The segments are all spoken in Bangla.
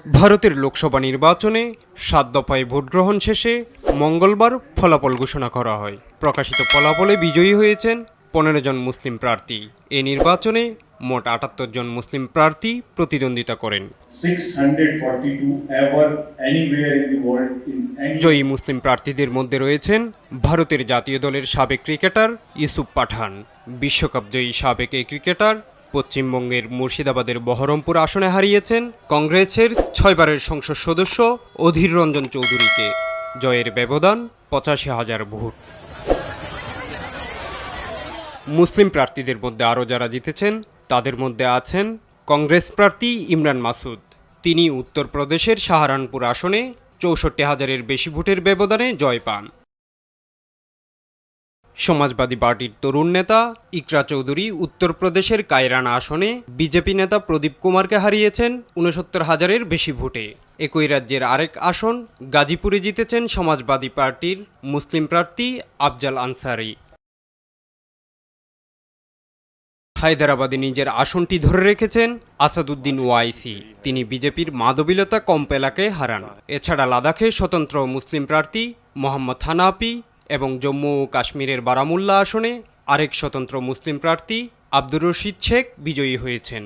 ভারতের লোকসভা নির্বাচনে ৭ দফায় ভোট গ্রহণ শেষে মঙ্গলবার ফলাফল ঘোষণা করা হয়। প্রকাশিত ফলাফলে বিজয়ী হয়েছেন ১৫ জন মুসলিম প্রার্থী। এ নির্বাচনে মোট ৭৮ জন মুসলিম প্রার্থী প্রতিদ্বন্দ্বিতা করেন। জয়ী মুসলিম প্রার্থীদের মধ্যে রয়েছেন ভারতের জাতীয় দলের সাবেক ক্রিকেটার ইউসুফ পাঠান, বিশ্বকাপ জয়ী সাবেক এই ক্রিকেটার পশ্চিমবঙ্গের মুর্শিদাবাদের বহরমপুর আসনে হারিয়েছেন কংগ্রেসের ৬ বারের সংসদ সদস্য অধীর রঞ্জন চৌধুরীকে। জয়ের ব্যবধান ৮৫,০০০ ভোট। মুসলিম প্রার্থীদের মধ্যে আরও যারা জিতেছেন তাদের মধ্যে আছেন কংগ্রেস প্রার্থী ইমরান মাসুদ। তিনি উত্তরপ্রদেশের সাহারানপুর আসনে ৬৪,০০০-এর বেশি ভোটের ব্যবধানে জয় পান। সমাজবাদী পার্টির তরুণ নেতা ইকরা চৌধুরী উত্তরপ্রদেশের কায়রানা আসনে বিজেপি নেতা প্রদীপ কুমারকে হারিয়েছেন ৬৯,০০০-এর বেশি ভোটে। একই রাজ্যের আরেক আসন গাজীপুরে জিতেছেন সমাজবাদী পার্টির মুসলিম প্রার্থী আফজাল আনসারি। হায়দরাবাদে নিজের আসনটি ধরে রেখেছেন আসাদুদ্দিন ওয়াইসি। তিনি বিজেপির মাধবীলতা কম্পেলাকে হারান। এছাড়া লাদাখে স্বতন্ত্র মুসলিম প্রার্থী মোহাম্মদ হানাফি এবং জম্মু ও কাশ্মীরের বারামুল্লা আসনে আরেক স্বতন্ত্র মুসলিম প্রার্থী আব্দুর রশিদ শেখ বিজয়ী হয়েছেন।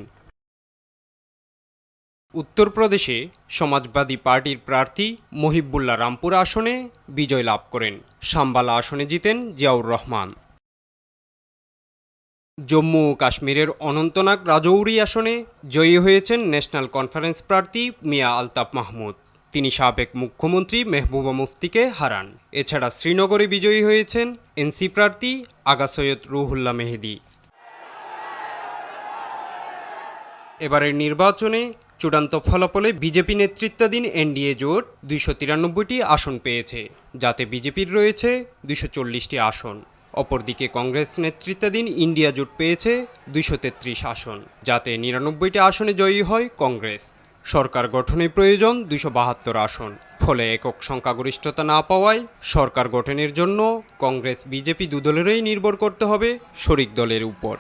উত্তরপ্রদেশে সমাজবাদী পার্টির প্রার্থী মহিবুল্লাহ রামপুর আসনে বিজয় লাভ করেন। সাম্বালা আসনে জিতেন জিয়াউর রহমান। জম্মু ও কাশ্মীরের অনন্তনাগ রাজৌরি আসনে জয়ী হয়েছেন ন্যাশনাল কনফারেন্স প্রার্থী মিয়া আলতাফ মাহমুদ। তিনি সাবেক মুখ্যমন্ত্রী মেহবুবা মুফতিকে হারান। এছাড়া শ্রীনগরে বিজয়ী হয়েছেন এনসি প্রার্থী আগা সৈয়দ রুহুল্লাহ মেহেদি। এবারের নির্বাচনে চূড়ান্ত ফলাফলে বিজেপি নেতৃত্বাধীন এনডিএ জোট ২৯৩টি আসন পেয়েছে, যাতে বিজেপির রয়েছে ২৪০টি আসন। অপরদিকে কংগ্রেস নেতৃত্বাধীন ইন্ডিয়া জোট পেয়েছে ২৩৩ আসন, যাতে ৯৯টি আসনে জয়ী হয় কংগ্রেস। সরকার গঠনে প্রয়োজন ২৭২ আসন। ফলে একক সংখ্যাগরিষ্ঠতা না পাওয়ায় সরকার গঠনের জন্য কংগ্রেস বিজেপি দুদলেরই নির্ভর করতে হবে শরিক দলের উপর।